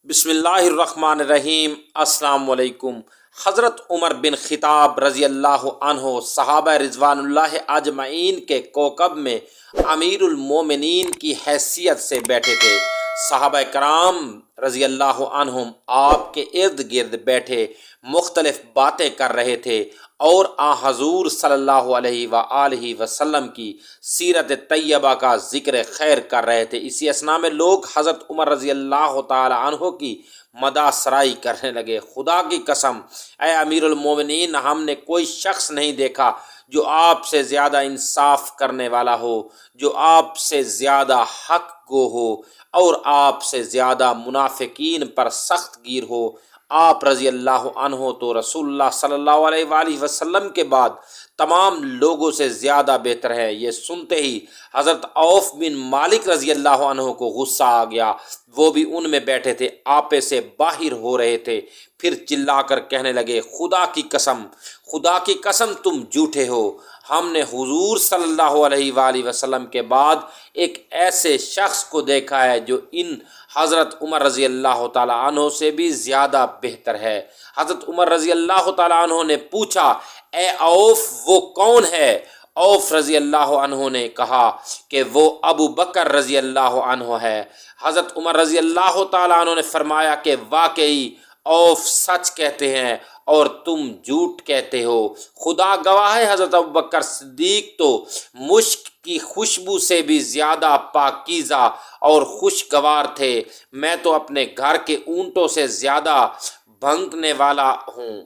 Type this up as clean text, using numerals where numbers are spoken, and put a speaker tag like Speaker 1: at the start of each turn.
Speaker 1: بسم اللہ الرحمن الرحیم۔ السلام علیکم۔ حضرت عمر بن خطاب رضی اللہ عنہ صحابہ رضوان اللہ اجمعین کے کوکب میں امیر المومنین کی حیثیت سے بیٹھے تھے۔ صحابہ کرام رضی اللہ عنہم آپ کے ارد گرد بیٹھے مختلف باتیں کر رہے تھے اور حضور صلی اللہ علیہ وآلہ وسلم کی سیرت طیبہ کا ذکر خیر کر رہے تھے۔ اسی اثناء میں لوگ حضرت عمر رضی اللہ تعالی عنہ کی مدح سرائی کرنے لگے۔ خدا کی قسم اے امیر المومنین، ہم نے کوئی شخص نہیں دیکھا جو آپ سے زیادہ انصاف کرنے والا ہو، جو آپ سے زیادہ حق گو ہو اور آپ سے زیادہ منافقین پر سخت گیر ہو۔ آپ رضی اللہ عنہ تو رسول اللہ صلی اللہ علیہ وآلہ وسلم کے بعد تمام لوگوں سے زیادہ بہتر ہے۔ یہ سنتے ہی حضرت عوف بن مالک رضی اللہ عنہ کو غصہ آ گیا۔ وہ بھی ان میں بیٹھے تھے، آپے سے باہر ہو رہے تھے۔ پھر چلا کر کہنے لگے، خدا کی قسم تم جھوٹے ہو۔ ہم نے حضور صلی اللہ علیہ وآلہ وسلم کے بعد ایک ایسے شخص کو دیکھا ہے جو ان حضرت عمر رضی اللہ تعالیٰ عنہ سے بھی زیادہ بہتر ہے۔ حضرت عمر رضی اللہ تعالیٰ عنہ نے پوچھا، اے عوف وہ کون ہے؟ عوف رضی اللہ عنہ نے کہا کہ وہ ابو بکر رضی اللہ عنہ ہے۔ حضرت عمر رضی اللہ تعالیٰ عنہ نے فرمایا کہ واقعی عوف سچ کہتے ہیں اور تم جھوٹ کہتے ہو۔ خدا گواہ ہے، حضرت ابو بکر صدیق تو مشک کی خوشبو سے بھی زیادہ پاکیزہ اور خوشگوار تھے۔ میں تو اپنے گھر کے اونٹوں سے زیادہ بھنکنے والا ہوں۔